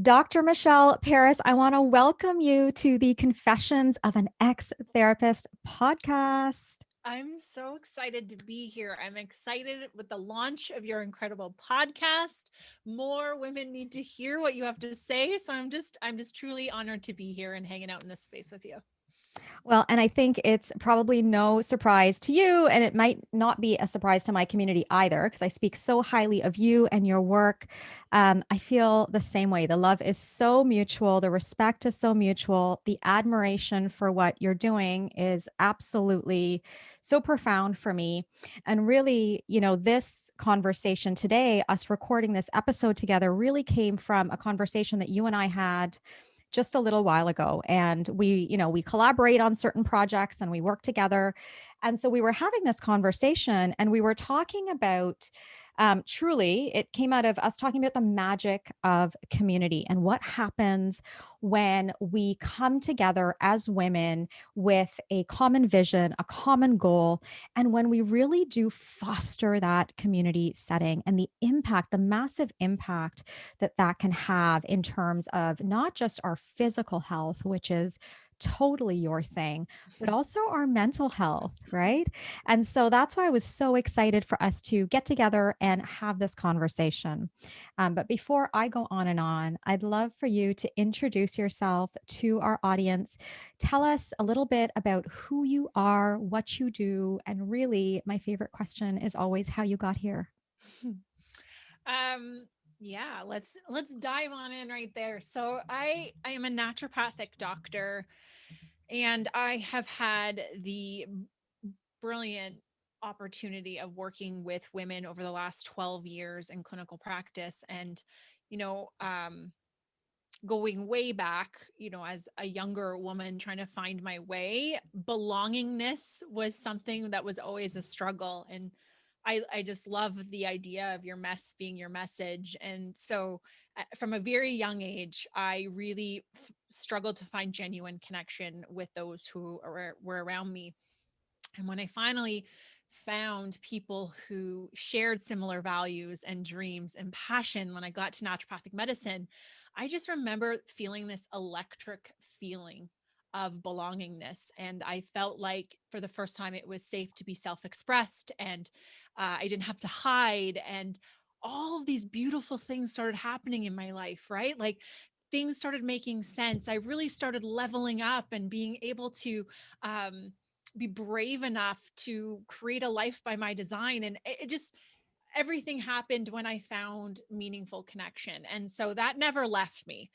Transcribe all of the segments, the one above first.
Dr. Michelle Peris, I want to welcome you to the Confessions of an Ex-Therapist podcast. I'm so excited to be here. I'm excited with the launch of your incredible podcast. More women need to hear what you have to say. So I'm just truly honored to be here and hanging out in this space with you. Well, and I think it's probably no surprise to you, and it might not be a surprise to my community either, because I speak so highly of you and your work. I feel the same way. The love is so mutual, the respect is so mutual, the admiration for what you're doing is absolutely so profound for me. And really, this conversation today, us recording this episode together, really came from a conversation that you and I had just a little while ago, and we collaborate on certain projects and we work together. And so we were having this conversation and we were talking about, truly it came out of us talking about the magic of community and what happens when we come together as women with a common vision, a common goal, and when we really do foster that community setting and the impact, the massive impact that that can have in terms of not just our physical health, which is totally your thing, but also our mental health, right? And so that's why I was so excited for us to get together and have this conversation. But before I go on, I'd love for you to introduce yourself to our audience. Tell us a little bit about who you are, what you do, and really, my favorite question is always how you got here. um yeah, let's dive on in right there. So I am a naturopathic doctor, and I have had the brilliant opportunity of working with women over the last 12 years in clinical practice. And you know um going way back, as a younger woman trying to find my way, belongingness was something that was always a struggle. And I just love the idea of your mess being your message. And so from a very young age, I really struggled to find genuine connection with those who were around me. And when I finally found people who shared similar values and dreams and passion, when I got to naturopathic medicine, I just remember feeling this electric feeling of belongingness. And I felt like for the first time, it was safe to be self expressed, and I didn't have to hide. And all of these beautiful things started happening in my life, right? Like things started making sense. I really started leveling up and being able to be brave enough to create a life by my design. And it just, everything happened when I found meaningful connection. And so that never left me.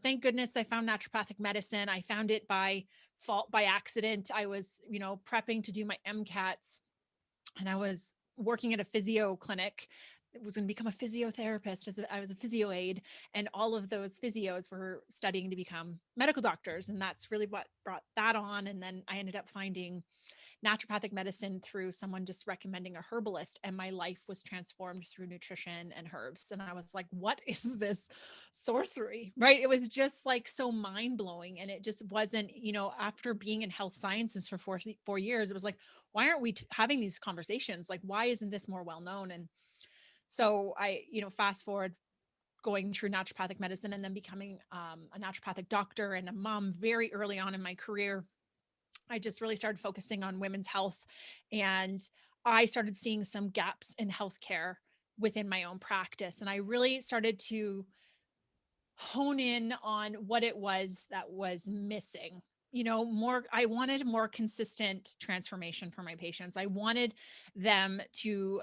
Thank goodness I found naturopathic medicine. I found it by fault, by accident. I was, prepping to do my MCATs, and I was working at a physio clinic. I was going to become a physiotherapist, I was a physio aide, and all of those physios were studying to become medical doctors. And that's really what brought that on. And then I ended up finding naturopathic medicine through someone just recommending a herbalist, and my life was transformed through nutrition and herbs. And I was like, what is this sorcery, right? It was just like so mind blowing. And it just wasn't, after being in health sciences for 4 years, it was like, why aren't we having these conversations? Like, why isn't this more well known? And so I, fast forward, going through naturopathic medicine and then becoming a naturopathic doctor and a mom very early on in my career. I just really started focusing on women's health, and I started seeing some gaps in healthcare within my own practice. And I really started to hone in on what it was that was missing. I wanted more consistent transformation for my patients. I wanted them to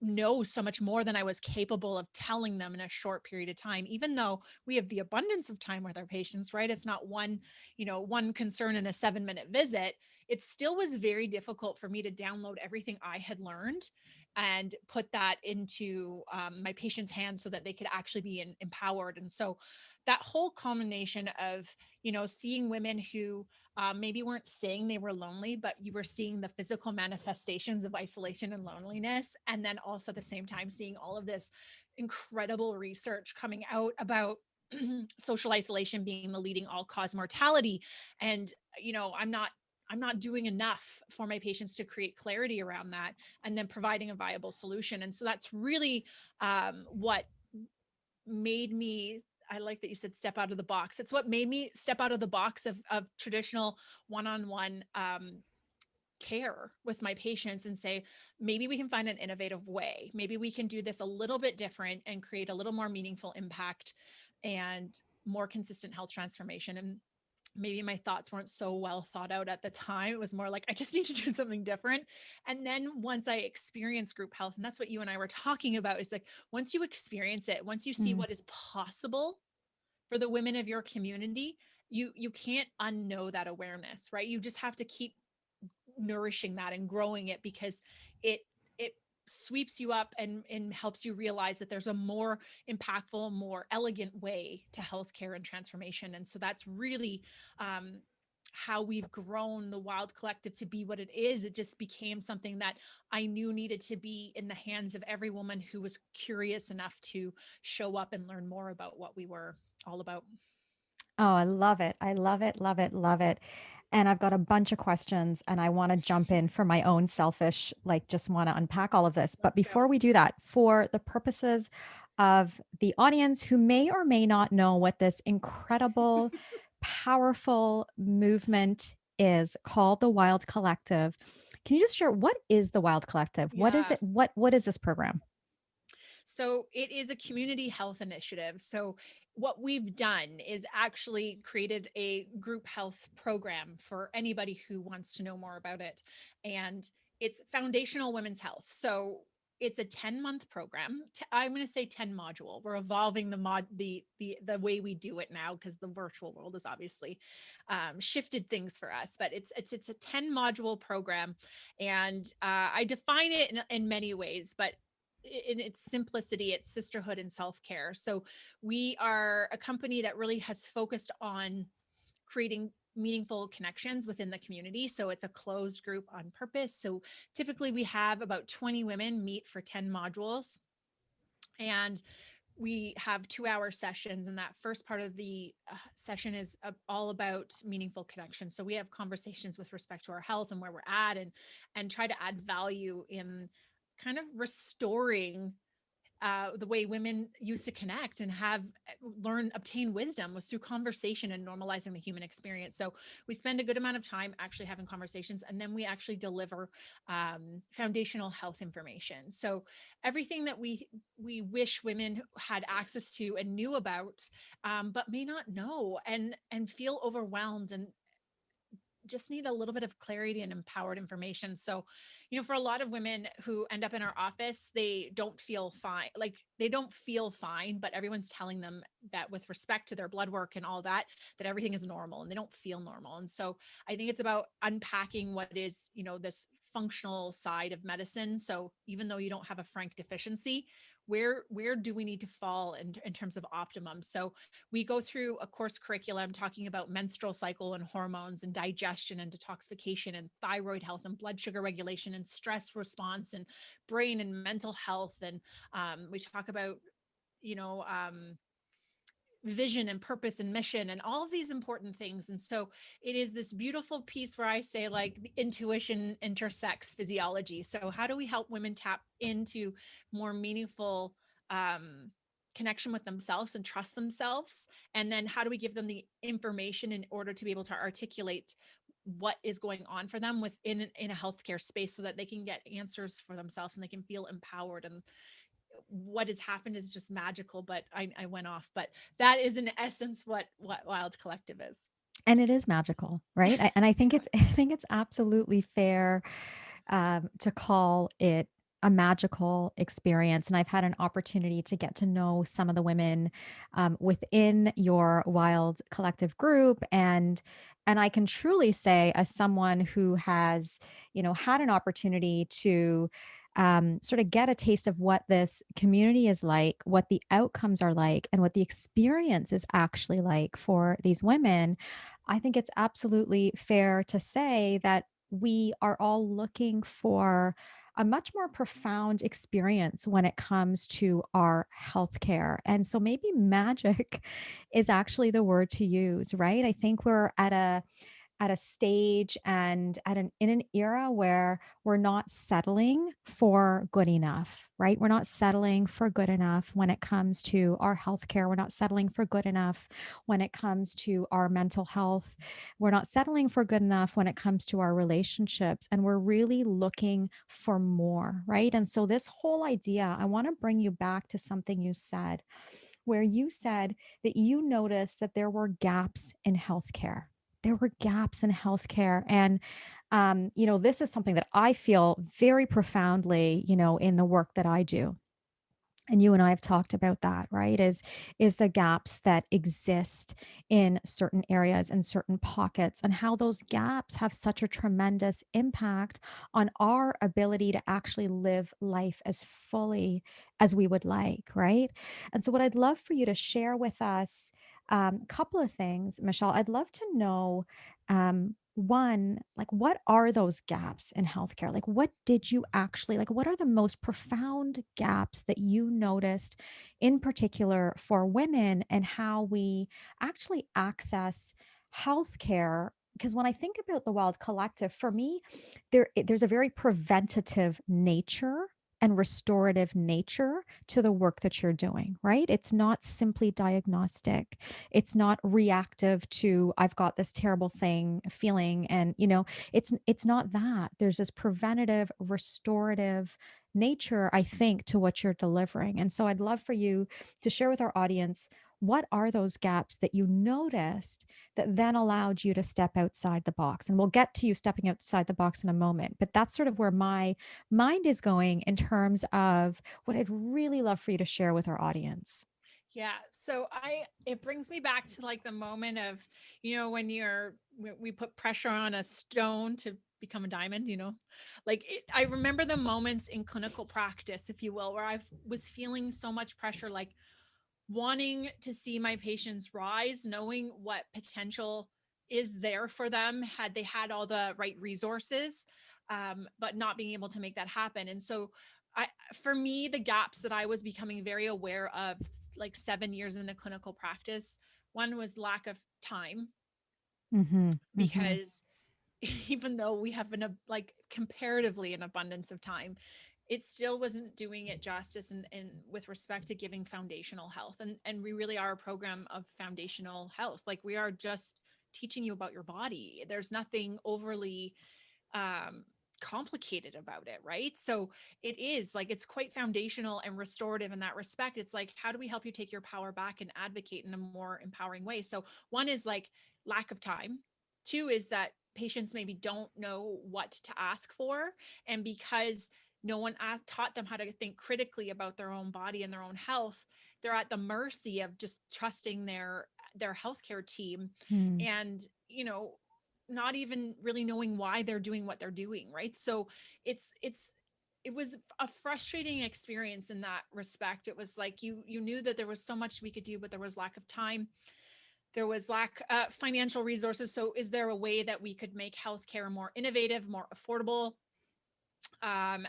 know so much more than I was capable of telling them in a short period of time, even though we have the abundance of time with our patients, right? It's not one concern in a 7-minute visit. It still was very difficult for me to download everything I had learned and put that into my patients' hands so that they could actually be empowered. And so that whole combination of, seeing women who maybe weren't saying they were lonely, but you were seeing the physical manifestations of isolation and loneliness. And then also at the same time, seeing all of this incredible research coming out about social isolation being the leading all cause mortality. And, I'm not doing enough for my patients to create clarity around that and then providing a viable solution. And so that's really what made me I like that you said step out of the box. It's what made me step out of the box of traditional one-on-one care with my patients and say, maybe we can find an innovative way. Maybe we can do this a little bit different and create a little more meaningful impact and more consistent health transformation. And maybe my thoughts weren't so well thought out at the time. It was more like, I just need to do something different. And then once I experienced group health, and that's what you and I were talking about, is like, once you experience it, once you see Mm. what is possible for the women of your community, you can't unknow that awareness, right? You just have to keep nourishing that and growing it, because it it sweeps you up and helps you realize that there's a more impactful, more elegant way to healthcare and transformation. And so that's really how we've grown the Wild Collective to be what it is. It just became something that I knew needed to be in the hands of every woman who was curious enough to show up and learn more about what we were all about. Oh, I love it. I love it, love it, love it. And I've got a bunch of questions and I want to jump in for my own selfish, like, just want to unpack all of this. But Let's before go. we do that, for the purposes of the audience who may or may not know what this incredible, powerful movement is called the Wild Collective, can you just share what is the Wild Collective? What is Yeah. it? What is this program? So it is a community health initiative. So what we've done is actually created a group health program for anybody who wants to know more about it. And it's foundational women's health. So it's a 10-month program. I'm going to say 10 module. We're evolving the way we do it now, because the virtual world has obviously shifted things for us. But it's a 10 module program, and I define it in many ways. But in its simplicity, it's sisterhood and self-care. So we are a company that really has focused on creating meaningful connections within the community. So it's a closed group on purpose. So typically we have about 20 women meet for 10 modules, and we have 2-hour sessions, and that first part of the session is all about meaningful connection. So we have conversations with respect to our health and where we're at, and try to add value in kind of restoring the way women used to connect and have obtain wisdom, was through conversation and normalizing the human experience. So we spend a good amount of time actually having conversations, and then we actually deliver foundational health information. So everything that we wish women had access to and knew about, but may not know, and feel overwhelmed and just need a little bit of clarity and empowered information. So, for a lot of women who end up in our office, they don't feel fine. Like, they don't feel fine, but everyone's telling them that with respect to their blood work and all that, that everything is normal, and they don't feel normal. And so I think it's about unpacking what is, this functional side of medicine. So even though you don't have a frank deficiency, where do we need to fall in terms of optimum? So we go through a course curriculum talking about menstrual cycle and hormones and digestion and detoxification and thyroid health and blood sugar regulation and stress response and brain and mental health. And we talk about, you know, um, vision and purpose and mission and all of these important things. And so it is this beautiful piece where I say, like, the intuition intersects physiology. So how do we help women tap into more meaningful connection with themselves and trust themselves? And then how do we give them the information in order to be able to articulate what is going on for them in a healthcare space, so that they can get answers for themselves and they can feel empowered? And what has happened is just magical, but I went off. But that is in essence what Wild Collective is. And it is magical, right? And I think Yeah. it's I think it's absolutely fair to call it a magical experience. And I've had an opportunity to get to know some of the women within your Wild Collective group, and I can truly say, as someone who has, had an opportunity to sort of get a taste of what this community is like, what the outcomes are like, and what the experience is actually like for these women. I think it's absolutely fair to say that we are all looking for a much more profound experience when it comes to our healthcare. And so maybe magic is actually the word to use, right? I think we're at at a stage and in an era where we're not settling for good enough, right? We're not settling for good enough when it comes to our healthcare. We're not settling for good enough when it comes to our mental health. We're not settling for good enough when it comes to our relationships. And we're really looking for more, right? And so, this whole idea, I want to bring you back to something you said, where you said that you noticed that there were gaps in healthcare. There were gaps in healthcare. And, this is something that I feel very profoundly, in the work that I do, and you and I have talked about that, right? Is the gaps that exist in certain areas and certain pockets, and how those gaps have such a tremendous impact on our ability to actually live life as fully as we would like, right? And so what I'd love for you to share with us, a couple of things, Michelle. I'd love to know, one, like, what are those gaps in healthcare? Like, what did you actually, like, what are the most profound gaps that you noticed in particular for women, and how we actually access healthcare? Because when I think about the Wild Collective, for me, there's a very preventative nature and restorative nature to the work that you're doing, right? It's not simply diagnostic. It's not reactive to, I've got this terrible thing feeling, and it's not that. There's this preventative, restorative nature, I think, to what you're delivering. And so I'd love for you to share with our audience, what are those gaps that you noticed that then allowed you to step outside the box? And we'll get to you stepping outside the box in a moment, but that's sort of where my mind is going in terms of what I'd really love for you to share with our audience. Yeah. So it brings me back to like the moment of, when we put pressure on a stone to become a diamond, I remember the moments in clinical practice, if you will, where I was feeling so much pressure, like wanting to see my patients rise, knowing what potential is there for them had they had all the right resources, but not being able to make that happen. And so, I, for me, the gaps that I was becoming very aware of, like 7 years in the clinical practice, one was lack of time, Mhm, mhm, because even though we have like comparatively an abundance of time, it still wasn't doing it justice, and with respect to giving foundational health. And we really are a program of foundational health. Like, we are just teaching you about your body. There's nothing overly um complicated about it, right? So it is like, it's quite foundational and restorative in that respect. It's like, how do we help you take your power back and advocate in a more empowering way? So one is like lack of time. Two is that patients maybe don't know what to ask for, and because no one taught them how to think critically about their own body and their own health, they're at the mercy of just trusting their healthcare team, mm, and not even really knowing why they're doing what they're doing, right? So it's it was a frustrating experience in that respect. It was like, you knew that there was so much we could do, but there was lack of time. There was lack financial resources. So is there a way that we could make healthcare more innovative, more affordable, um,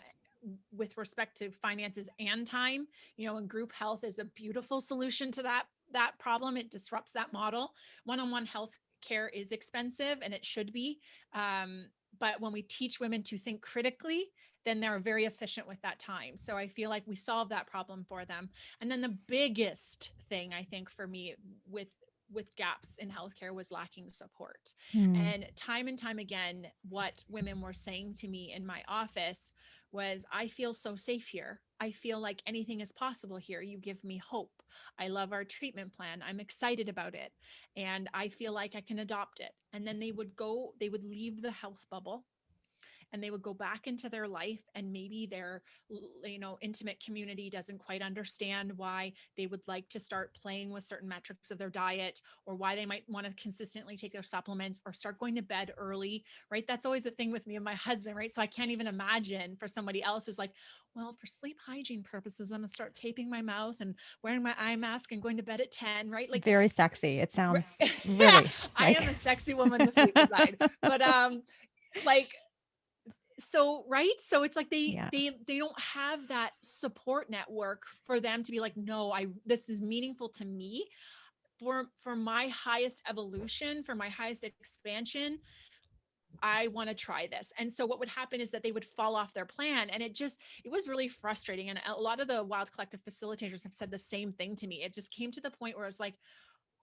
with respect to finances and time? And group health is a beautiful solution to that problem. It disrupts that model. One-on-one health care is expensive, and it should be. But when we teach women to think critically, then they're very efficient with that time. So I feel like we solve that problem for them. And then the biggest thing, I think, for me with gaps in healthcare was lacking support. mm. And time again, what women were saying to me in my office was, I feel so safe here. I feel like anything is possible here. You give me hope. I love our treatment plan. I'm excited about it. And I feel like I can adopt it. And then they would leave the health bubble, and they would go back into their life, and maybe their intimate community doesn't quite understand why they would like to start playing with certain metrics of their diet, or why they might want to consistently take their supplements or start going to bed early, right? That's always the thing with me and my husband, right? So I can't even imagine for somebody else who's like, well, for sleep hygiene purposes, I'm gonna start taping my mouth and wearing my eye mask and going to bed at 10, right? Like, Very sexy. It sounds yeah, really I like am a sexy woman with sleep aside. But like, so right, so it's like they yeah. they they don't have that support network for them to be like, no, I this is meaningful to me. for my highest evolution, for my highest expansion, I want to try this. And so what would happen is that they would fall off their plan. And it was really frustrating. And a lot of the Wild Collective facilitators have said the same thing to me. It just came to the point where I was like,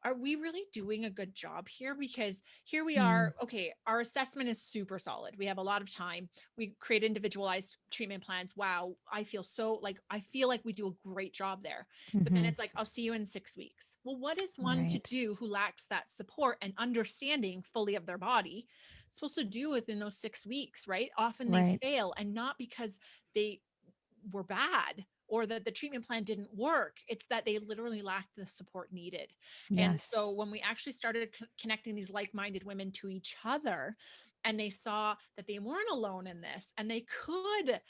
are we really doing a good job here? Because here we Mm, are. Okay, our assessment is super solid. We have a lot of time. We create individualized treatment plans. Wow, I feel like we do a great job there. But then mm-hmm. it's like, I'll see you in 6 weeks. Well, what is one to Right. do who lacks that support and understanding fully of their body supposed to do within those 6 weeks, right? Often they Right. fail, and not because they were bad or that the treatment plan didn't work. It's that they literally lacked the support needed. And so Yes. when we actually started connecting these like-minded women to each other, and they saw that they weren't alone in this, and they could,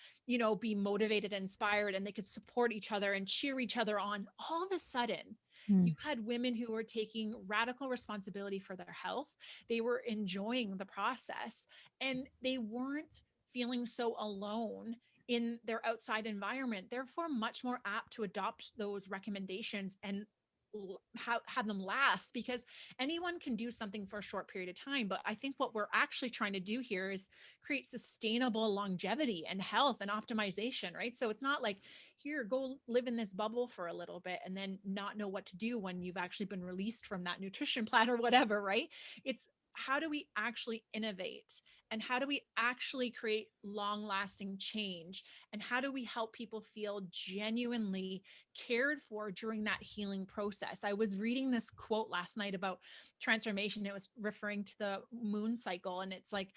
be motivated and inspired, and they could support each other and cheer each other on, all of a sudden you Mm, had women who were taking radical responsibility for their health. They were enjoying the process, and they weren't feeling so alone in their outside environment, therefore much more apt to adopt those recommendations and have them last, because anyone can do something for a short period of time. But I think what we're actually trying to do here is create sustainable longevity and health and optimization, right? So it's not like, here, go live in this bubble for a little bit and then not know what to do when you've actually been released from that nutrition plan or whatever, right? It's, how do we actually innovate, and how do we actually create long lasting change, and how do we help people feel genuinely cared for during that healing process? I was reading this quote last night about transformation. It was referring to the moon cycle, and it's like,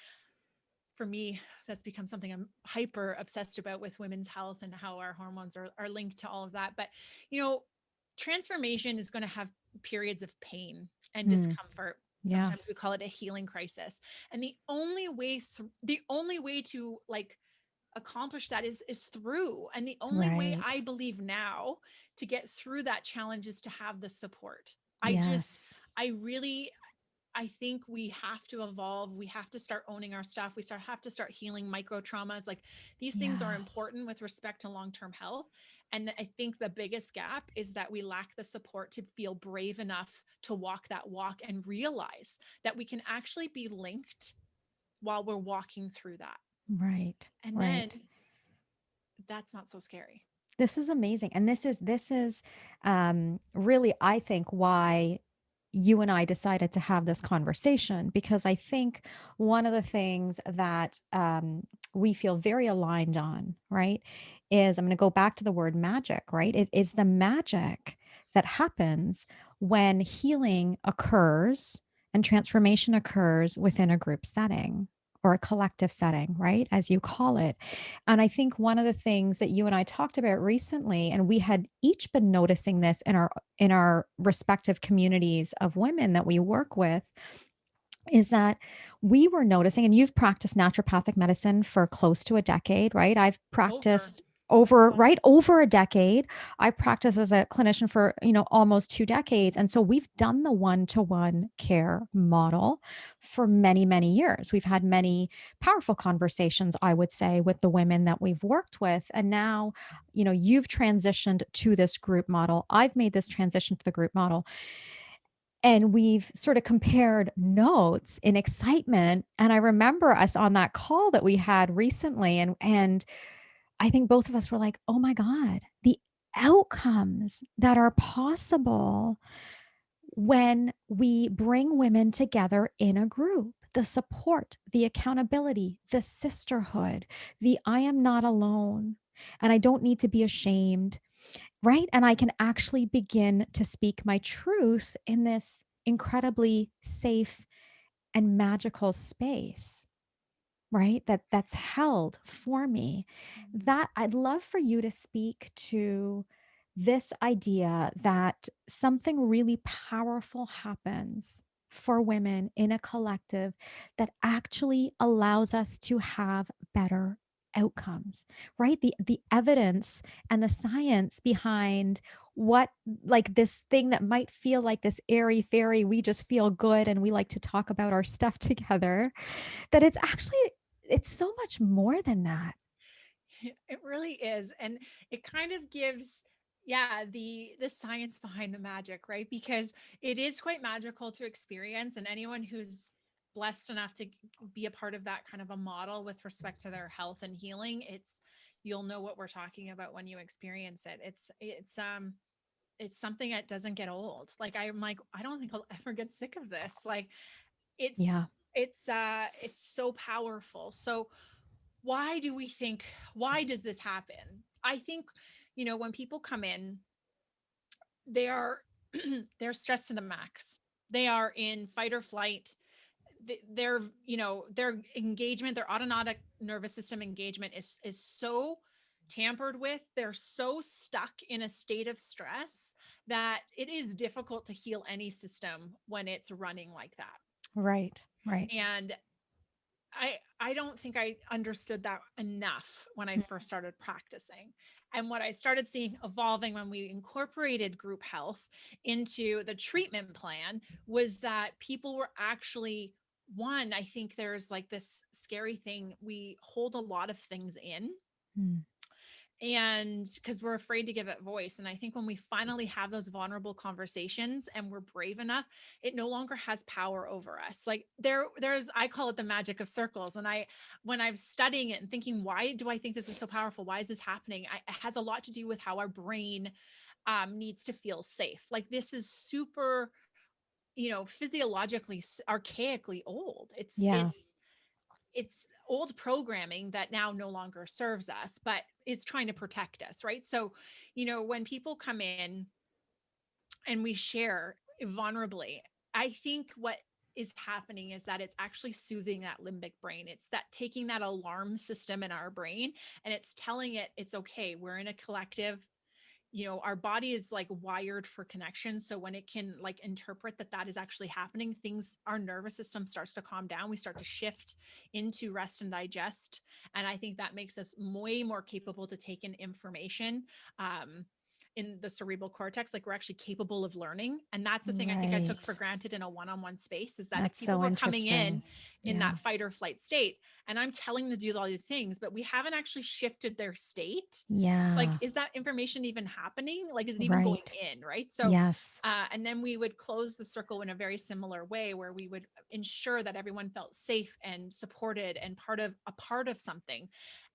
for me, that's become something I'm hyper obsessed about with women's health and how our hormones are linked to all of that. But, you know, transformation is going to have periods of pain and mm, discomfort. yeah. Sometimes we call it a healing crisis. And the only way to like accomplish that is through. And the only way I Right. believe now to get through that challenge is to have the support. Yes. I really, I think we have to evolve. We have to start owning our stuff. Have to start healing micro traumas. Like, these things are Yeah. important with respect to long-term health. And I think the biggest gap is that we lack the support to feel brave enough to walk that walk and realize that we can actually be linked while we're walking through that. Right. And then Right. that's not so scary. This is amazing. And this is really, I think, why you and I decided to have this conversation, because I think one of the things that we feel very aligned on, right, is, I'm going to go back to the word magic, right? It is the magic that happens when healing occurs and transformation occurs within a group setting or a collective setting, right? As you call it. And I think one of the things that you and I talked about recently, and we had each been noticing this in our respective communities of women that we work with, is that we were noticing, and you've practiced naturopathic medicine for close to a decade, right? I've Over. practiced over a decade. I practiced as a clinician for, almost 2 decades. And so we've done the one-to-one care model for many, many years. We've had many powerful conversations, I would say, with the women that we've worked with. And now, you've transitioned to this group model. I've made this transition to the group model, and we've sort of compared notes in excitement. And I remember us on that call that we had recently, and I think both of us were like, oh my God, the outcomes that are possible when we bring women together in a group, the support, the accountability, the sisterhood, the I am not alone and I don't need to be ashamed, right? And I can actually begin to speak my truth in this incredibly safe and magical space, right? That's held for me. That I'd love for you to speak to this idea that something really powerful happens for women in a collective that actually allows us to have better outcomes, right? The evidence and the science behind what, like, this thing that might feel like this airy fairy, we just feel good and we like to talk about our stuff together, that it's so much more than that. It really is. And it kind of gives Yeah, the science behind the magic, right? Because it is quite magical to experience, and anyone who's blessed enough to be a part of that kind of a model with respect to their health and healing, it's you'll know what we're talking about when you experience it. It's something that doesn't get old. Like I'm like I don't think I'll ever get sick of this. Like it's Yeah. it's so powerful. So why do we think why does this happen? I think when people come in, they are they're stressed to the max. They are in fight or flight. Their engagement, their autonomic nervous system engagement is so tampered with. They're so stuck in a state of stress that it is difficult to heal any system when it's running like that. Right. Right. And I don't think I understood that enough when I first started practicing. And what I started seeing evolving when we incorporated group health into the treatment plan was that people were actually one, I think there's like this scary thing. We hold a lot of things in, Mm. and because we're afraid to give it voice. And I think when we finally have those vulnerable conversations and we're brave enough, it no longer has power over us. Like there's I call it the magic of circles. And when I'm studying it and thinking, why do I think this is so powerful, why is this happening, it has a lot to do with how our brain needs to feel safe. Like this is super, physiologically archaically old. it's Yeah. it's it's old programming that now no longer serves us, but is trying to protect us, right? So, when people come in and we share vulnerably, I think what is happening is that it's actually soothing that limbic brain. It's that taking that alarm system in our brain and it's telling it it's okay. We're in a collective. Our body is like wired for connection, so when it can like interpret that that is actually happening, things our nervous system starts to calm down. We start to shift into rest and digest, and I think that makes us way more capable to take in information in the cerebral cortex. Like we're actually capable of learning, and that's the thing I think I took for Right. granted in a one-on-one space, is that if That's people so were coming interesting. in Yeah. that fight or flight state and I'm telling them to do all these things, but we haven't actually shifted their state, like Yeah. is that information even happening, like is it even going Right. in, right? So Yes. and then we would close the circle in a very similar way where we would ensure that everyone felt safe and supported and part of something.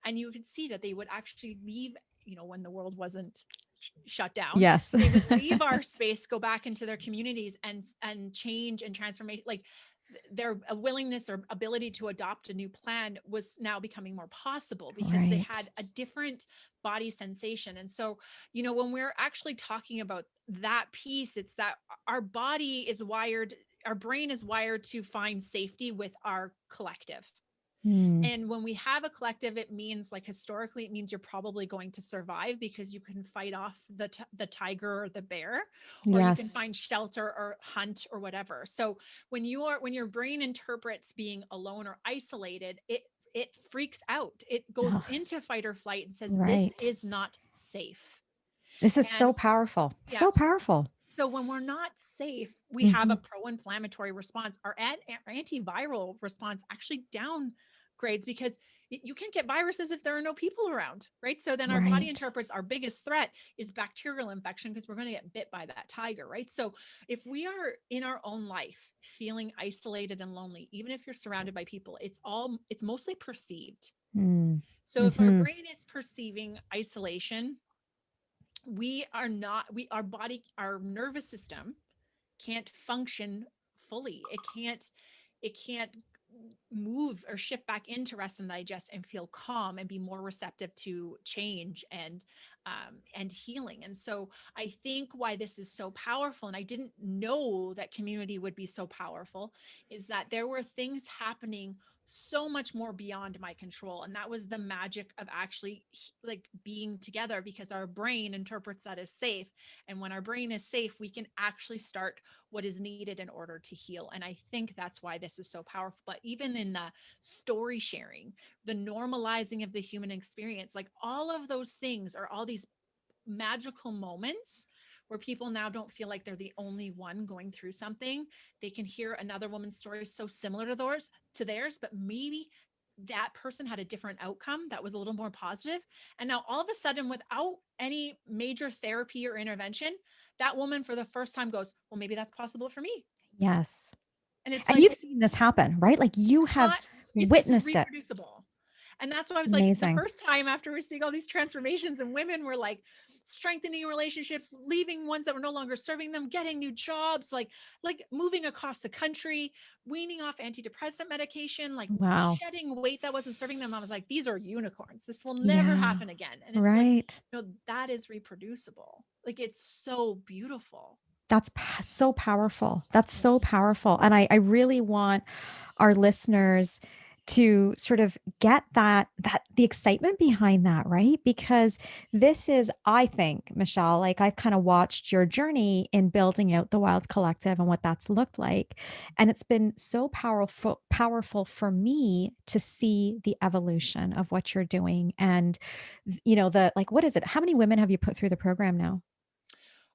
And you could see that they would actually leave, when the world wasn't shut down, Yes. they would leave our space, go back into their communities and change and transformation. Like their willingness or ability to adopt a new plan was now becoming more possible because they Right. had a different body sensation. And so, when we're actually talking about that piece, it's that our body is wired, our brain is wired to find safety with our collective. Mm. And when we have a collective, it means, like, historically, it means you're probably going to survive because you can fight off the tiger or the bear, or you can Yes. find shelter or hunt or whatever. So when your brain interprets being alone or isolated, it freaks out. It goes Oh, into fight or flight and says, this right. is not safe. This is And so powerful. yeah, So powerful. so when we're not safe, we have Hmm. a pro-inflammatory response. Our antiviral response actually downgrades because you can't get viruses if there are no people around, right? So then our body Right. interprets our biggest threat is bacterial infection because we're going to get bit by that tiger, right? So if we are in our own life feeling isolated and lonely, even if you're surrounded by people, it's mostly perceived. Mm. So if our Hmm. brain is perceiving isolation, we are not we our body, our nervous system can't function fully. It can't move or shift back into rest and digest and feel calm and be more receptive to change and healing. And so I think why this is so powerful, and I didn't know that community would be so powerful, is that there were things happening so much more beyond my control, and that was the magic of actually like being together, because our brain interprets that as safe, and when our brain is safe we can actually start what is needed in order to heal. And I think that's why this is so powerful. But even in the story sharing, the normalizing of the human experience, like all of those things are all these magical moments where people now don't feel like they're the only one going through something. They can hear another woman's story so similar to theirs, but maybe that person had a different outcome that was a little more positive. And now all of a sudden, without any major therapy or intervention, that woman for the first time goes, well, maybe that's possible for me. Yes. And it's And like, you've seen this happen, right? Like you have this is witnessed it. reproducible. And that's why I was like, the Amazing. first time after we're seeing all these transformations and women were like strengthening relationships, leaving ones that were no longer serving them, getting new jobs, like moving across the country, weaning off antidepressant medication, like Wow. shedding weight that wasn't serving them. I was like, these are unicorns. This will never Yeah. happen again. And it's like, Right. that is reproducible. Like it's so beautiful. That's so powerful. That's so powerful. And I really want our listeners to sort of get that the excitement behind that, right? Because this is, I think, Michelle, like I've kind of watched your journey in building out the Wild Collective and what that's looked like. And it's been so powerful for me to see the evolution of what you're doing. And the like, what is it? How many women have you put through the program now?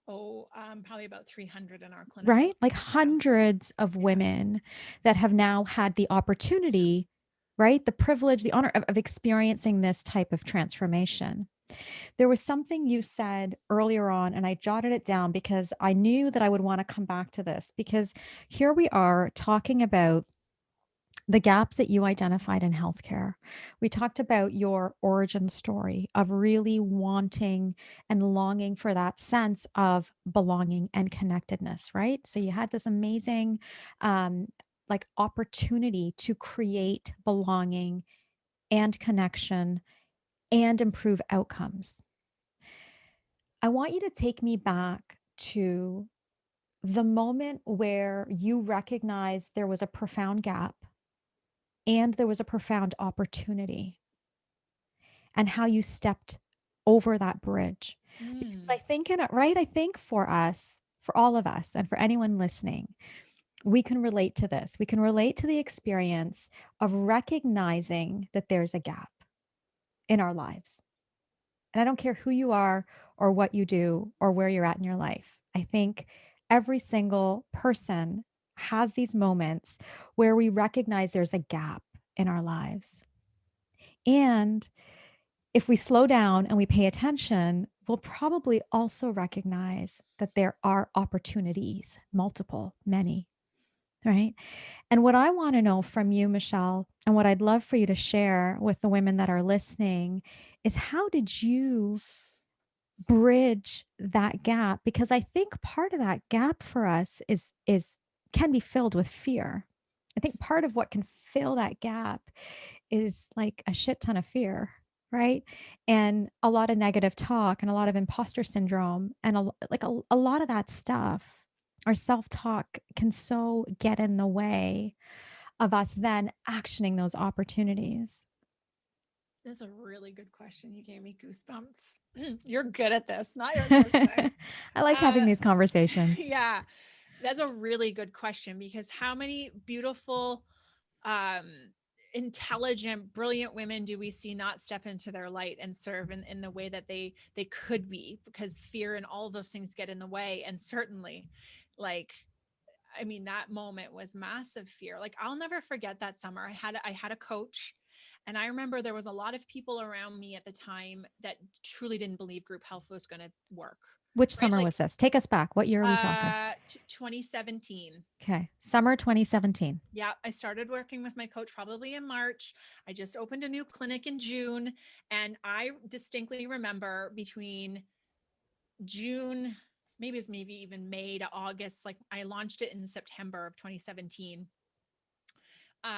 Oh, probably about 300 in our clinical Right? Like team. Yeah. hundreds of Yeah. women that have now had the opportunity, right? The privilege, the honor of experiencing this type of transformation. There was something you said earlier on, and I jotted it down because I knew that I would want to come back to this because here we are talking about the gaps that you identified in healthcare. We talked about your origin story of really wanting and longing for that sense of belonging and connectedness, right? So you had this amazing like opportunity to create belonging and connection and improve outcomes. I want you to take me back to the moment where you recognized there was a profound gap and there was a profound opportunity and how you stepped over that bridge. Because Mm. I think in it, right? I think for us, for all of us, and for anyone listening, we can relate to this. We can relate to the experience of recognizing that there's a gap in our lives. And I don't care who you are or what you do or where you're at in your life. I think every single person has these moments where we recognize there's a gap in our lives. And if we slow down and we pay attention, we'll probably also recognize that there are opportunities, multiple, many, right? And what I want to know from you, Michelle, and what I'd love for you to share with the women that are listening is how did you bridge that gap? Because I think part of that gap for us is can be filled with fear. I think part of what can fill that gap is like a shit ton of fear, right? And a lot of negative talk and a lot of imposter syndrome and a lot of that stuff. Our self-talk can so get in the way of us then actioning those opportunities. That's a really good question. You gave me goosebumps. You're good at this, not your nose thing. I like having Uh, these conversations. yeah, that's a really good question because how many beautiful, um, intelligent, brilliant women do we see not step into their light and serve in the way that they could be because fear and all of those things get in the way. And certainly, like I mean, that moment was massive fear. Like I'll never forget that summer. I had a coach, and I remember there was a lot of people around me at the time that truly didn't believe group health was going to work. Which Right? summer was this? Take us back. What year are we talking? 2017. Okay. Summer 2017. Yeah, I started working with my coach probably in March. I just opened a new clinic in June, and I distinctly remember between June, maybe even May to August, like I launched it in September of 2017. um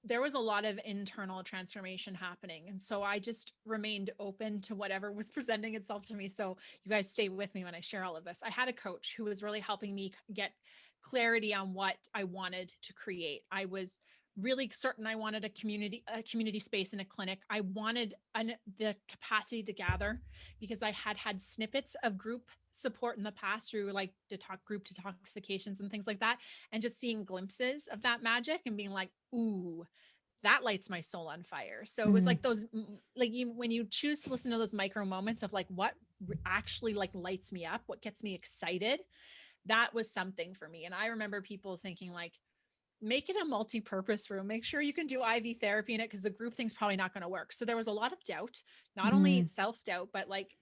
there was a lot of internal transformation happening, and so I just remained open to whatever was presenting itself to me. So you guys stay with me when I share all of this. I had a coach who was really helping me get clarity on what I wanted to create. I was really certain I wanted a community space in a clinic. I wanted the capacity to gather because I had had snippets of group support in the past through like group detoxifications and things like that, and just seeing glimpses of that magic and being like, ooh, that lights my soul on fire. So it was Mm, like those, like when you choose to listen to those micro moments of like what actually like lights me up, what gets me excited, that was something for me. And I remember people thinking like, make it a multi-purpose room. Make sure you can do IV therapy in it because the group thing's probably not going to work. So there was a lot of doubt, not only Mm, self-doubt, but like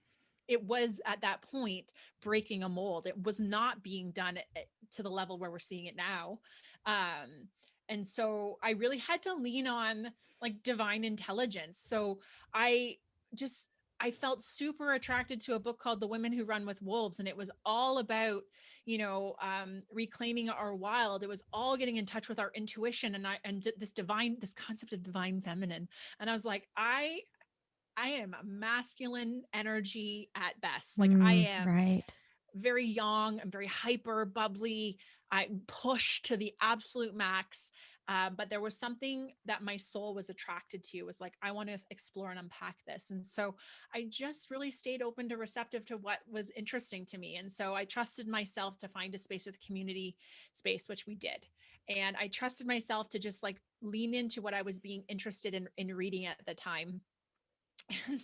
it was at that point breaking a mold. It was not being done to the level where we're seeing it now. Um, and so I really had to lean on like divine intelligence. So I just I felt super attracted to a book called The Women Who Run with Wolves. And it was all about, reclaiming our wild. It was all getting in touch with our intuition and this concept of divine feminine. And I was like, I am a masculine energy at best. Like I am right. very young. I'm very hyper, bubbly. I push to the absolute max. But there was something that my soul was attracted to. It was like, I want to explore and unpack this. And so I just really stayed open to receptive to what was interesting to me. And so I trusted myself to find a space with community space, which we did. And I trusted myself to just like lean into what I was being interested in reading at the time. And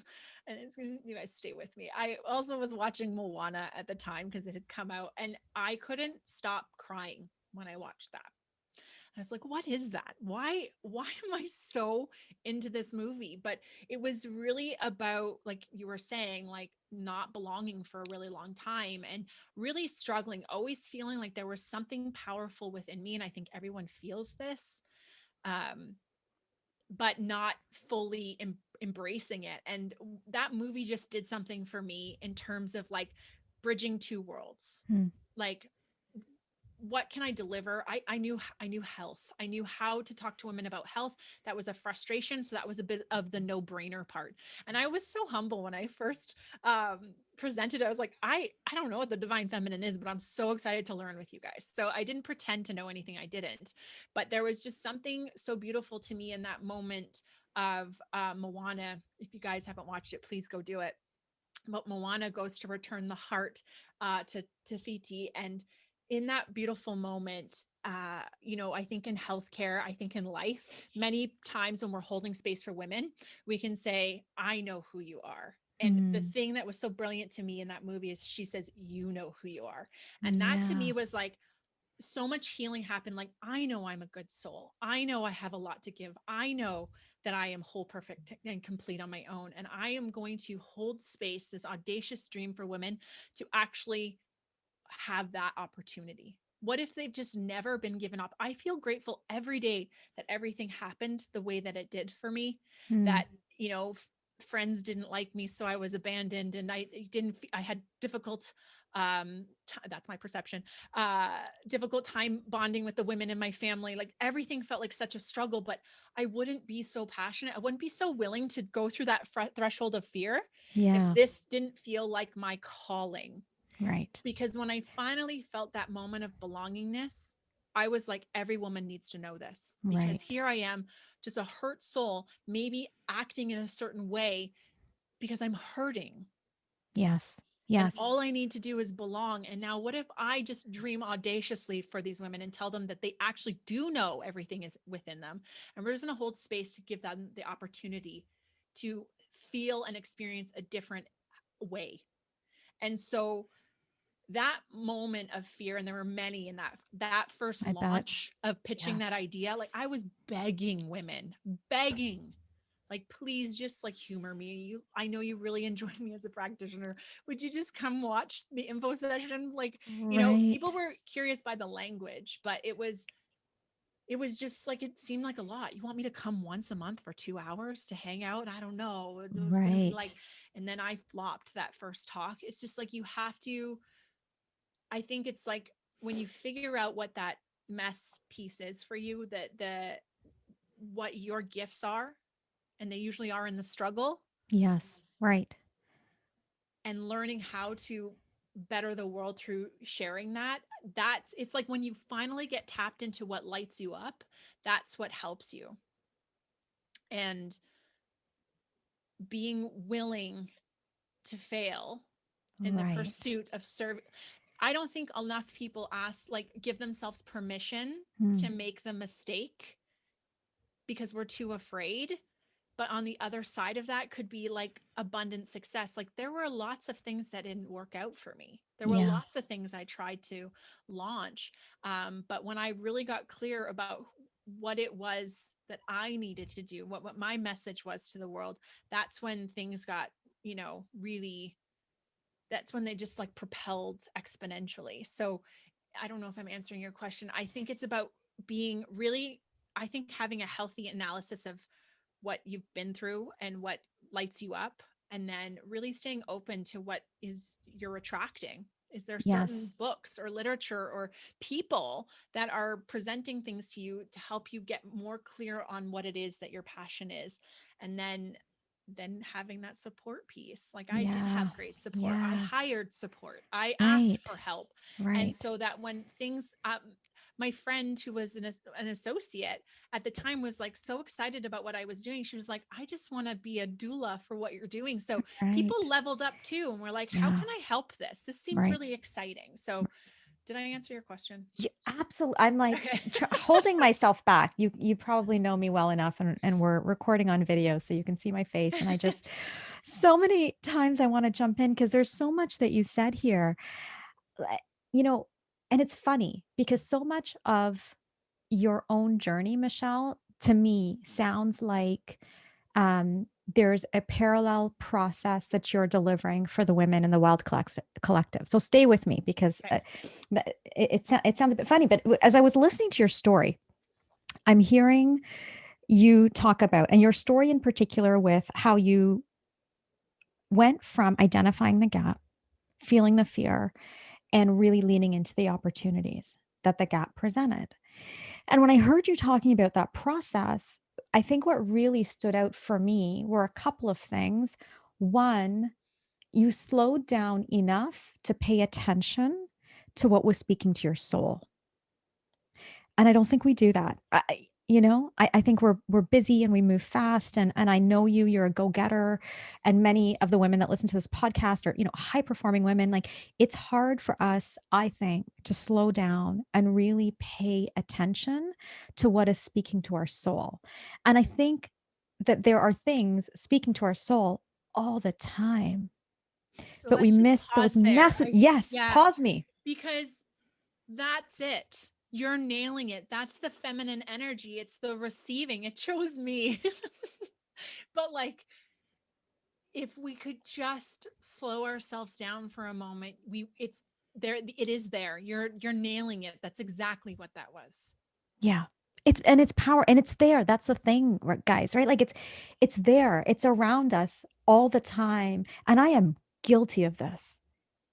it's gonna, you guys stay with me. I also was watching Moana at the time because it had come out, and I couldn't stop crying when I watched that. I was like, what is that? Why am I so into this movie? But it was really about, like you were saying, like not belonging for a really long time and really struggling, always feeling like there was something powerful within me. And I think everyone feels this. Um, but not fully embracing it. And that movie just did something for me in terms of like bridging two worlds. Mm, Like, what can I deliver? I knew health. I knew how to talk to women about health. That was a frustration. So that was a bit of the no-brainer part. And I was so humble when I first presented. I was like, I don't know what the divine feminine is, but I'm so excited to learn with you guys. So I didn't pretend to know anything I didn't. But there was just something so beautiful to me in that moment of Moana. If you guys haven't watched it, please go do it. But Moana goes to return the heart to Fiti. And in that beautiful moment, I think in healthcare, I think in life, many times when we're holding space for women, we can say, I know who you are. And the mm, thing that was so brilliant to me in that movie is she says, you know who you are. And that to yeah. me was like, so much healing happened. Like, I know I'm a good soul. I know I have a lot to give. I know that I am whole, perfect, and complete on my own. And I am going to hold space, this audacious dream for women to actually have that opportunity. What if they've just never been given up? I feel grateful every day that everything happened the way that it did for me, Mm, that, friends didn't like me, so I was abandoned, and I had difficult, that's my perception, difficult time bonding with the women in my family. Like everything felt like such a struggle, but I wouldn't be so passionate. I wouldn't be so willing to go through that threshold of fear if yeah. this didn't feel like my calling. Right. Because when I finally felt that moment of belongingness, I was like, every woman needs to know this, because Right. here I am, just a hurt soul, maybe acting in a certain way because I'm hurting. Yes. And Yes. all I need to do is belong. And now, what if I just dream audaciously for these women and tell them that they actually do know everything is within them? And we're just going to hold space to give them the opportunity to feel and experience a different way. And so that moment of fear, and there were many in that first I bet. launch of pitching Yeah. that idea, like I was begging women, begging, like, please just like humor me. I know you really enjoyed me as a practitioner. Would you just come watch the info session? Like, people Right. were curious by the language, but it was just like, it seemed like a lot. You want me to come once a month for 2 hours to hang out? I don't know. It was going to be like, Right. and then I flopped that first talk. It's just like, you have to, I think it's like when you figure out what that mess piece is for you, that what your gifts are, and they usually are in the struggle, Yes. Right. and learning how to better the world through sharing that. It's like when you finally get tapped into what lights you up, that's what helps you. And being willing to fail in the Right. pursuit of serving. I don't think enough people give themselves permission Mm, to make the mistake because we're too afraid. but on the other side of that could be like abundant success. Like there were lots of things that didn't work out for me. There were Yeah. lots of things I tried to launch. But when I really got clear about what it was that I needed to do, what my message was to the world, that's when things got, really, that's when they just like propelled exponentially. So I don't know if I'm answering your question. I think it's about being really, I think having a healthy analysis of what you've been through and what lights you up, and then really staying open to what is you're attracting. Is there certain Yes. books or literature or people that are presenting things to you to help you get more clear on what it is that your passion is? And then having that support piece. Like I did Yeah. have great support. I Yeah. hired support. I asked Right. for help. And Right. so that when things, my friend who was an associate at the time was like so excited about what I was doing. She was like, I just want to be a doula for what you're doing. So Right. people leveled up too. And we're like, how Yeah. can I help this? This seems Right. really exciting. So did I answer your question? Yeah, absolutely. I'm like Okay. holding myself back. You probably know me well enough, and we're recording on video, so you can see my face. And I just so many times I want to jump in because there's so much that you said here. Like, You know, and it's funny because so much of your own journey, Michelle, to me sounds like there's a parallel process that you're delivering for the women in the Collective. So stay with me because Okay. it sounds a bit funny, but as I was listening to your story, I'm hearing you talk about, and your story in particular, with how you went from identifying the gap, feeling the fear, and really leaning into the opportunities that the gap presented. And when I heard you talking about that process, I think what really stood out for me were a couple of things. One, you slowed down enough to pay attention to what was speaking to your soul. And I don't think we do that. I think we're busy and we move fast. And I know you're a go-getter. And many of the women that listen to this podcast are, high performing women. Like it's hard for us, I think, to slow down and really pay attention to what is speaking to our soul. And I think that there are things speaking to our soul all the time, So but we let's just miss those pause there. Yes, Yeah, pause me. because that's it. You're nailing it. That's the feminine energy. It's the receiving. It chose me. But like if we could just slow ourselves down for a moment, it's there, it is there. You're nailing it. That's exactly what that was. Yeah. It's power and it's there. That's the thing, guys, right? Like it's there. It's around us all the time. And I am guilty of this,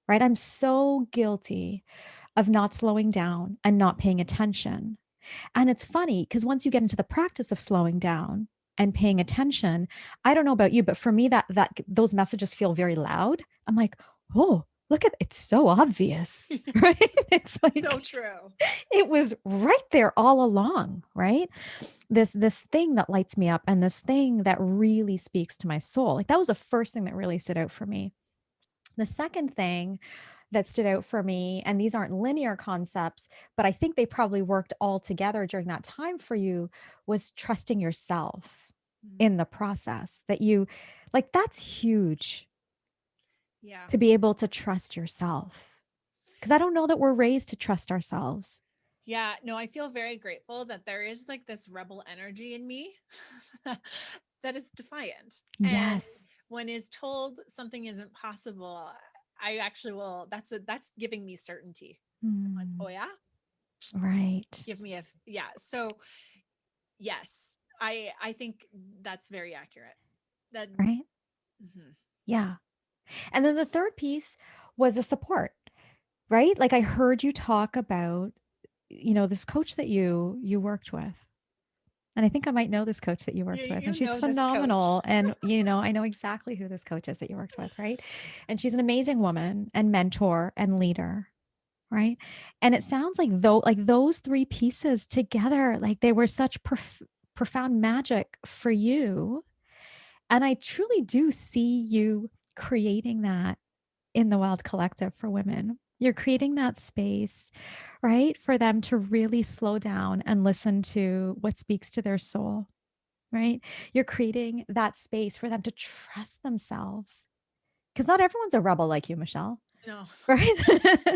right? I'm so guilty of not slowing down and not paying attention. And it's funny because once you get into the practice of slowing down and paying attention, I don't know about you, but for me that those messages feel very loud. I'm like, "Oh, look at it's so obvious." Right? It's So like true. it was right there all along, right? This thing that lights me up and this thing that really speaks to my soul. Like that was the first thing that really stood out for me. The second thing that stood out for me, and these aren't linear concepts, but I think they probably worked all together during that time for you, was trusting yourself Mhm. in the process. That you like that's huge Yeah. to be able to trust yourself. Because I don't know that we're raised to trust ourselves. Yeah, no, I feel very grateful that there is like this rebel energy in me that is defiant. And Yes. when is told something isn't possible, I actually will, that's giving me certainty. I'm like, Hmm. oh yeah, Right. give me a, yeah. So yes, I think that's very accurate. That, Right. mhm. Yeah. And then the third piece was the support, right? Like I heard you talk about, this coach that you worked with. And I think I might know this coach that you Yeah, worked with, and you she's know this coach. phenomenal. And, I know exactly who this coach is that you worked with, right? And she's an amazing woman and mentor and leader, right? And it sounds like though, like those three pieces together, like they were such profound magic for you. And I truly do see you creating that in the Wild Collective for women. You're creating that space, right? For them to really slow down and listen to what speaks to their soul, right? You're creating that space for them to trust themselves. Because not everyone's a rebel like you, Michelle. No. Right?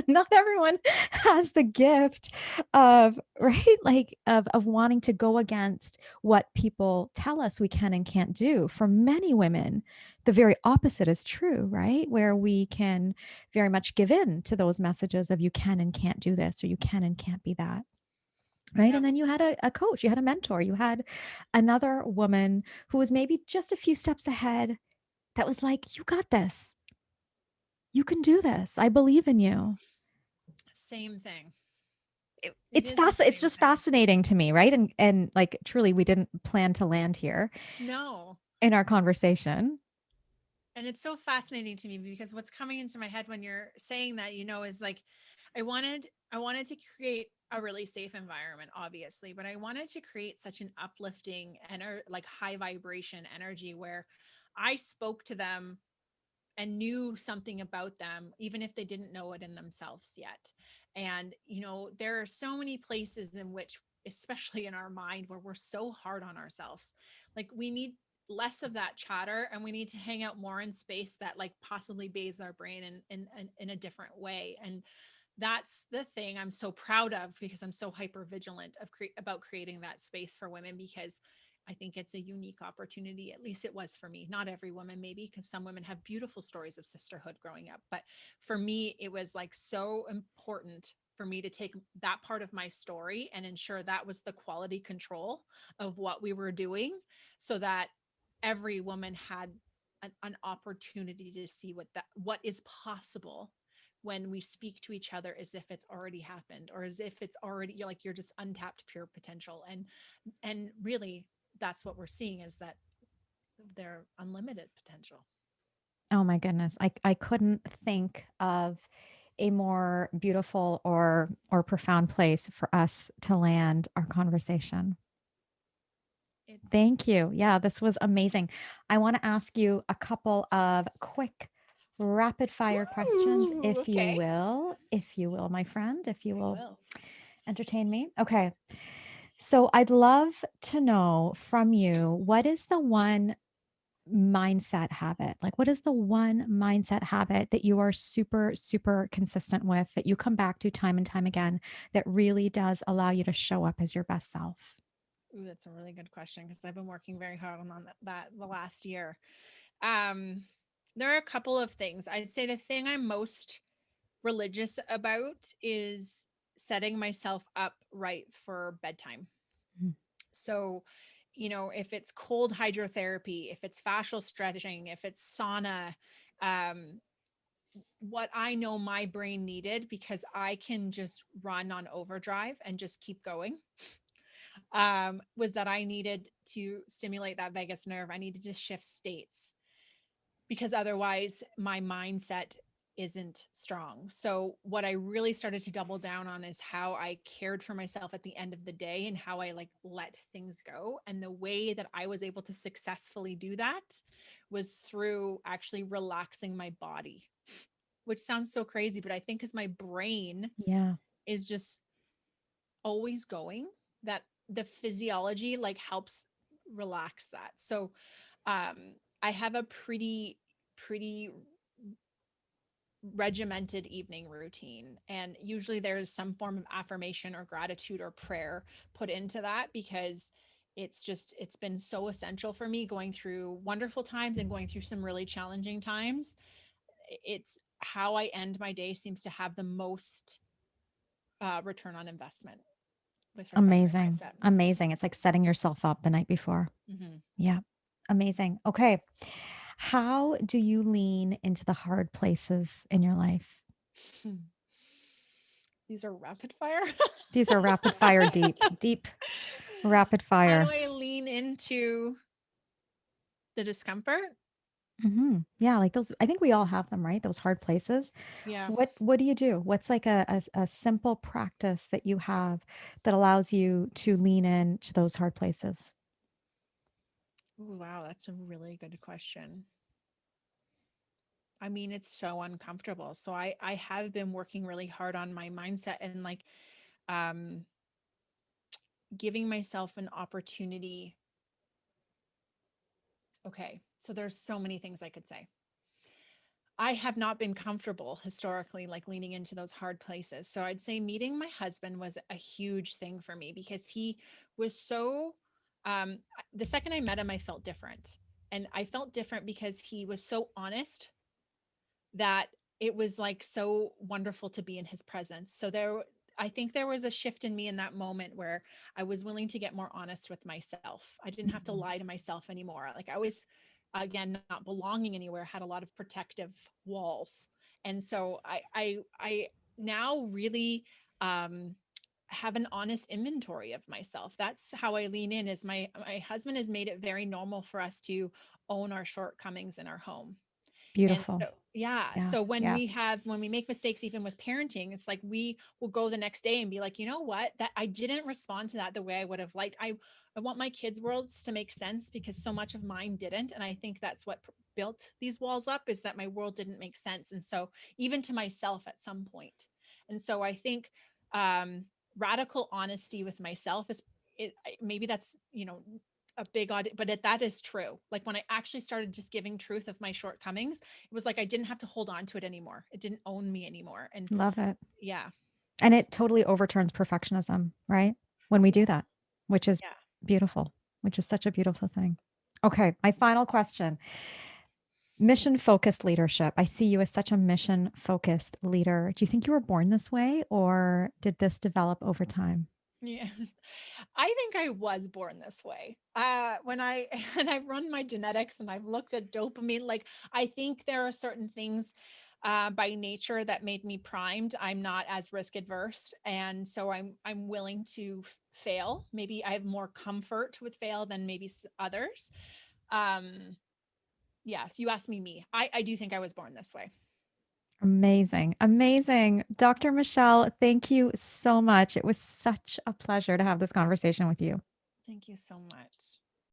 Not everyone has the gift of, right? Like of wanting to go against what people tell us we can and can't do. For many women, the very opposite is true, right? Where we can very much give in to those messages of you can and can't do this, or you can and can't be that. Right. Yeah. And then you had a coach, you had a mentor, you had another woman who was maybe just a few steps ahead that was like, you got this. You can do this. I believe in you. Same thing. It It's is the it's same just thing. fascinating to me, right? And like truly we didn't plan to land here No. in our conversation. And it's so fascinating to me because what's coming into my head when you're saying that, is like I wanted to create a really safe environment, obviously, but I wanted to create such an uplifting and like high vibration energy where I spoke to them and knew something about them, even if they didn't know it in themselves yet. And, there are so many places in which, especially in our mind, where we're so hard on ourselves. Like we need less of that chatter and we need to hang out more in space that like possibly bathes our brain in a different way. And that's the thing I'm so proud of because I'm so hyper vigilant about creating that space for women because I think it's a unique opportunity. At least it was for me. Not every woman, maybe, because some women have beautiful stories of sisterhood growing up. But for me, it was like so important for me to take that part of my story and ensure that was the quality control of what we were doing so that every woman had an opportunity to see what is possible when we speak to each other as if it's already happened or as if it's already you're just untapped pure potential. And really that's what we're seeing is that they're unlimited potential. Oh my goodness. I couldn't think of a more beautiful or profound place for us to land our conversation. It's Thank you. Yeah, this was amazing. I want to ask you a couple of quick rapid fire questions, Ooh, okay. if you will, my friend, if you I will will. entertain me. Okay. So I'd love to know from you, what is the one mindset habit? Like, what is the one mindset habit that you are super, super consistent with, that you come back to time and time again, that really does allow you to show up as your best self? Ooh, that's a really good question because I've been working very hard on that the last year. Um, there are a couple of things. I'd say the thing I'm most religious about is setting myself up right for bedtime. Mm. So, if it's cold hydrotherapy, if it's fascial stretching, if it's sauna, um, what I know my brain needed because I can just run on overdrive and just keep going, was that I needed to stimulate that vagus nerve. I needed to shift states because otherwise my mindset isn't strong. So what I really started to double down on is how I cared for myself at the end of the day and how I like let things go. And the way that I was able to successfully do that was through actually relaxing my body, which sounds so crazy, but I think cuz my brain Yeah. is just always going, that the physiology like helps relax that. So I have a pretty regimented evening routine, and usually there's some form of affirmation or gratitude or prayer put into that because it's been so essential for me going through wonderful times and going through some really challenging times. It's how I end my day seems to have the most return on investment with respect to Amazing. mindset. Amazing. It's like setting yourself up the night before. Mm-hmm. Yeah. Amazing. Okay. How do you lean into the hard places in your life? These are rapid fire. These are rapid fire, deep, rapid How do fire. I lean into the discomfort? Yeah, like those, I think we all have them, right? Those hard places. Yeah. What do you do? What's like a simple practice that you have that allows you to lean into those hard places? Ooh, wow, that's a really good question. I mean, it's so uncomfortable. So I have been working really hard on my mindset and like um giving myself an opportunity Okay. So there's so many things I could say. I have not been comfortable historically, like leaning into those hard places. So I'd say meeting my husband was a huge thing for me because he was so, the second I met him, I felt different. And I felt different because he was so honest that it was like so wonderful to be in his presence. So I think there was a shift in me in that moment where I was willing to get more honest with myself. I didn't have to Mhm. lie to myself anymore. Like I was, again, not belonging anywhere, had a lot of protective walls. And so I now really, um, have an honest inventory of myself. That's how I lean in. Is my husband has made it very normal for us to own our shortcomings in our home. And Beautiful. so, yeah. Yeah. So Yeah. when we make mistakes, even with parenting, it's like we will go the next day and be like, you know what, that I didn't respond to that the way I would have liked. I want my kids' worlds to make sense because so much of mine didn't. And I think that's what built these walls up, is that my world didn't make sense. And so, even to myself at some point. And so, I think, radical honesty with myself is maybe that's, a big odd, but that is true. Like when I actually started just giving truth of my shortcomings, it was like I didn't have to hold on to it anymore. It didn't own me anymore. And Love it. yeah. And it totally overturns perfectionism, right? When we do that, Yes. which is Yeah. beautiful, which is such a beautiful thing. Okay, my final question. Mission focused leadership. I see you as such a mission focused leader. Do you think you were born this way or did this develop over time? Yeah. I think I was born this way. When I and I've run my genetics and I've looked at dopamine, like I think there are certain things by nature that made me primed. I'm not as risk adverse, and so I'm willing to fail. Maybe I have more comfort with fail than maybe others. Um, yeah, if you ask me, I do think I was born this way. Amazing. Amazing. Dr. Michelle, thank you so much. It was such a pleasure to have this conversation with you. Thank you so much.